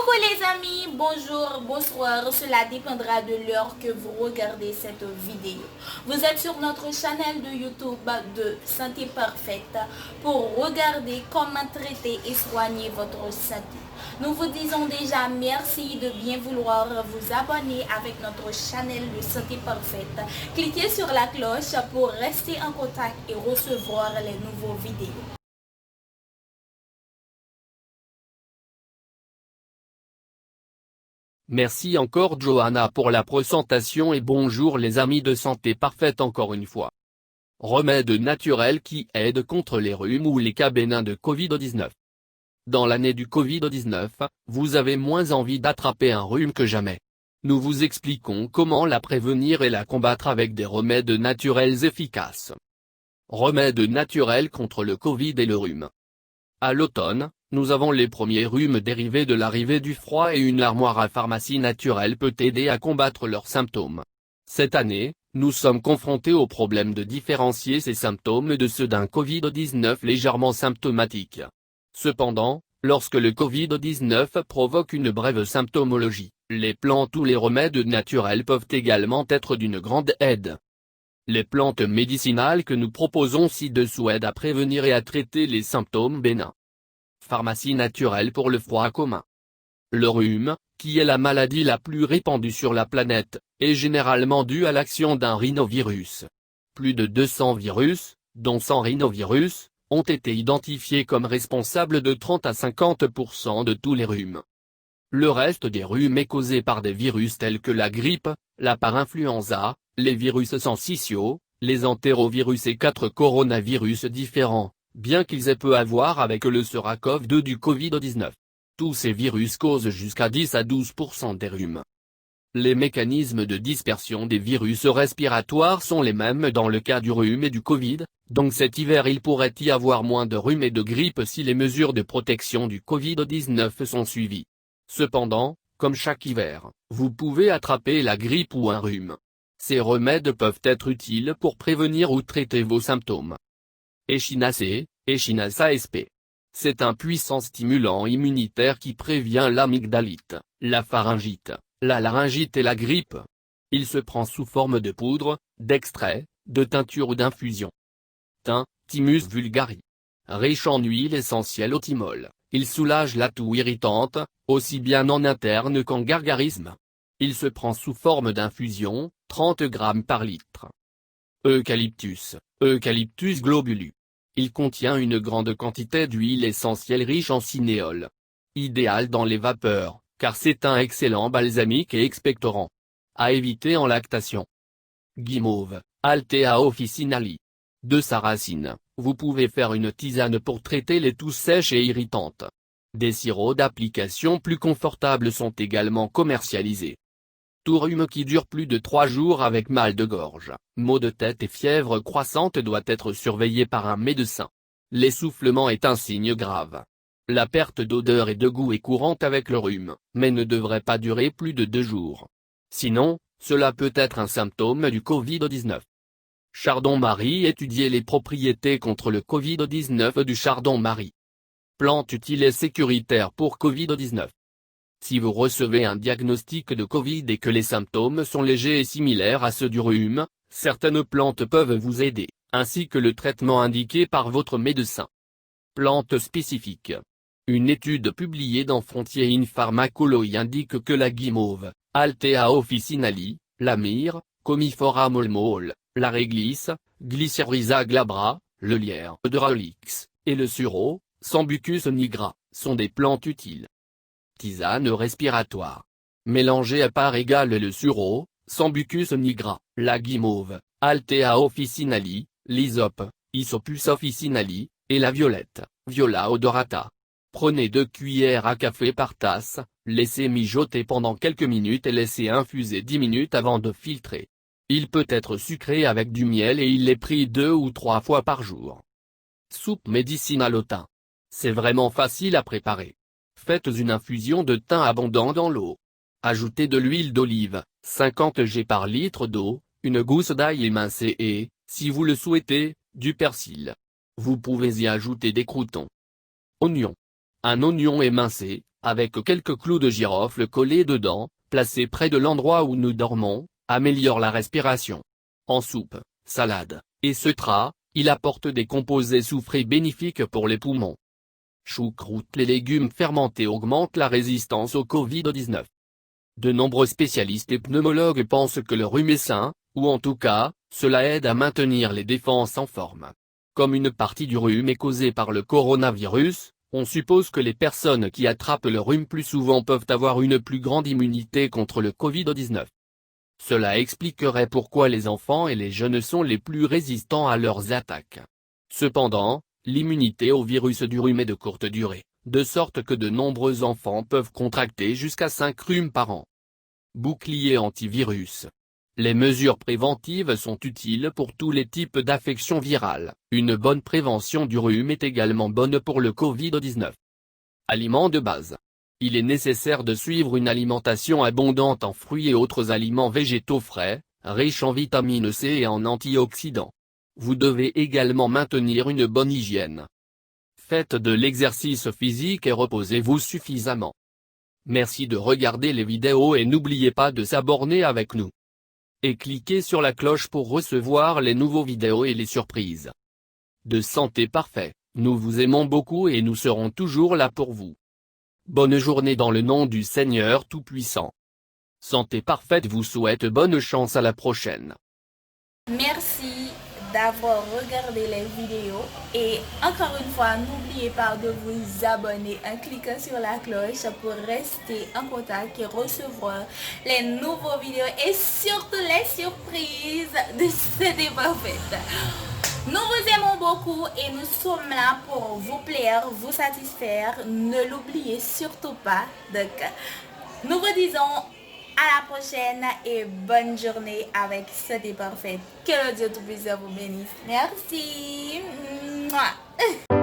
Coucou les amis, bonjour, bonsoir, cela dépendra de l'heure que vous regardez cette vidéo. Vous êtes sur notre chaîne de YouTube de Santé Parfaite pour regarder comment traiter et soigner votre santé. Nous vous disons déjà merci de bien vouloir vous abonner avec notre chaîne de Santé Parfaite. Cliquez sur la cloche pour rester en contact et recevoir les nouveaux vidéos. Merci encore Johanna pour la présentation et bonjour les amis de Santé Parfaite encore une fois. Remède naturel qui aide contre les rhumes ou les cas bénins de Covid-19. Dans l'année du Covid-19, vous avez moins envie d'attraper un rhume que jamais. Nous vous expliquons comment la prévenir et la combattre avec des remèdes naturels efficaces. Remèdes naturels contre le Covid et le rhume. À l'automne, nous avons les premiers rhumes dérivés de l'arrivée du froid et une armoire à pharmacie naturelle peut aider à combattre leurs symptômes. Cette année, nous sommes confrontés au problème de différencier ces symptômes de ceux d'un Covid-19 légèrement symptomatique. Cependant, lorsque le Covid-19 provoque une brève symptomologie, les plantes ou les remèdes naturels peuvent également être d'une grande aide. Les plantes médicinales que nous proposons ci-dessous aident à prévenir et à traiter les symptômes bénins. Pharmacie naturelle pour le froid commun. Le rhume, qui est la maladie la plus répandue sur la planète, est généralement dû à l'action d'un rhinovirus. Plus de 200 virus, dont 100 rhinovirus, ont été identifiés comme responsables de 30 à 50% de tous les rhumes. Le reste des rhumes est causé par des virus tels que la grippe, la parainfluenza, les virus syncytiaux, les entérovirus et 4 coronavirus différents, bien qu'ils aient peu à voir avec le SARS-CoV-2 du Covid-19. Tous ces virus causent jusqu'à 10 à 12% des rhumes. Les mécanismes de dispersion des virus respiratoires sont les mêmes dans le cas du rhume et du Covid, donc cet hiver il pourrait y avoir moins de rhume et de grippe si les mesures de protection du Covid-19 sont suivies. Cependant, comme chaque hiver, vous pouvez attraper la grippe ou un rhume. Ces remèdes peuvent être utiles pour prévenir ou traiter vos symptômes. Echinacea, Echinacea sp. C'est un puissant stimulant immunitaire qui prévient l'amygdalite, la pharyngite, la laryngite et la grippe. Il se prend sous forme de poudre, d'extrait, de teinture ou d'infusion. Thym, Thymus vulgari. Riche en huile essentielle au thymol, il soulage la toux irritante, aussi bien en interne qu'en gargarisme. Il se prend sous forme d'infusion, 30 g par litre. Eucalyptus, Eucalyptus globulus. Il contient une grande quantité d'huile essentielle riche en cinéole. Idéal dans les vapeurs, car c'est un excellent balsamique et expectorant. À éviter en lactation. Guimauve, Altea officinali. De sa racine, vous pouvez faire une tisane pour traiter les toux sèches et irritantes. Des sirops d'application plus confortables sont également commercialisés. Tout rhume qui dure plus de 3 jours avec mal de gorge, maux de tête et fièvre croissante doit être surveillé par un médecin. L'essoufflement est un signe grave. La perte d'odeur et de goût est courante avec le rhume, mais ne devrait pas durer plus de 2 jours. Sinon, cela peut être un symptôme du Covid-19. Chardon-Marie. Étudier les propriétés contre le Covid-19 du chardon-Marie. Plante utile et sécuritaire pour Covid-19. Si vous recevez un diagnostic de Covid et que les symptômes sont légers et similaires à ceux du rhume, certaines plantes peuvent vous aider, ainsi que le traitement indiqué par votre médecin. Plantes spécifiques. Une étude publiée dans Frontiers in Pharmacology indique que la guimauve, Altea officinali, la myrrhe, Commiphora molmol, la réglisse, Glycyrrhiza glabra, le lierre de Raolix, et le sureau, Sambucus nigra, sont des plantes utiles. Tisane respiratoire. Mélangez à part égale le sureau, Sambucus nigra, la guimauve, Altea officinali, l'hysope, Isopus officinali, et la violette, Viola odorata. Prenez 2 cuillères à café par tasse, laissez mijoter pendant quelques minutes et laissez infuser 10 minutes avant de filtrer. Il peut être sucré avec du miel et il est pris 2 ou 3 fois par jour. Soupe médicinale au thym. C'est vraiment facile à préparer. Faites une infusion de thym abondant dans l'eau. Ajoutez de l'huile d'olive, 50 g par litre d'eau, une gousse d'ail émincé et, si vous le souhaitez, du persil. Vous pouvez y ajouter des croûtons. Oignon. Un oignon émincé, avec quelques clous de girofle collés dedans, placés près de l'endroit où nous dormons, améliore la respiration. En soupe, salade, etc., il apporte des composés soufrés bénéfiques pour les poumons. Choucroute. Les légumes fermentés augmentent la résistance au Covid-19. De nombreux spécialistes et pneumologues pensent que le rhume est sain, ou en tout cas, cela aide à maintenir les défenses en forme. Comme une partie du rhume est causée par le coronavirus, on suppose que les personnes qui attrapent le rhume plus souvent peuvent avoir une plus grande immunité contre le Covid-19. Cela expliquerait pourquoi les enfants et les jeunes sont les plus résistants à leurs attaques. Cependant, l'immunité au virus du rhume est de courte durée, de sorte que de nombreux enfants peuvent contracter jusqu'à 5 rhumes par an. Bouclier antivirus. Les mesures préventives sont utiles pour tous les types d'affections virales. Une bonne prévention du rhume est également bonne pour le Covid-19. Aliments de base. Il est nécessaire de suivre une alimentation abondante en fruits et autres aliments végétaux frais, riches en vitamine C et en antioxydants. Vous devez également maintenir une bonne hygiène. Faites de l'exercice physique et reposez-vous suffisamment. Merci de regarder les vidéos et n'oubliez pas de s'abonner avec nous. Et cliquez sur la cloche pour recevoir les nouveaux vidéos et les surprises. De santé parfait, nous vous aimons beaucoup et nous serons toujours là pour vous. Bonne journée dans le nom du Seigneur Tout-Puissant. Santé parfaite vous souhaite bonne chance à la prochaine. Merci d'avoir regardé les vidéos et encore une fois, n'oubliez pas de vous abonner en cliquant sur la cloche pour rester en contact et recevoir les nouveaux vidéos et surtout les surprises de Santé Parfaite. Nous vous aimons beaucoup et nous sommes là pour vous plaire, vous satisfaire. Ne l'oubliez surtout pas. Donc, nous vous disons à la prochaine et bonne journée avec Santé Parfaite. Que le Dieu Tout-Puissant vous bénisse. Merci. Mouah.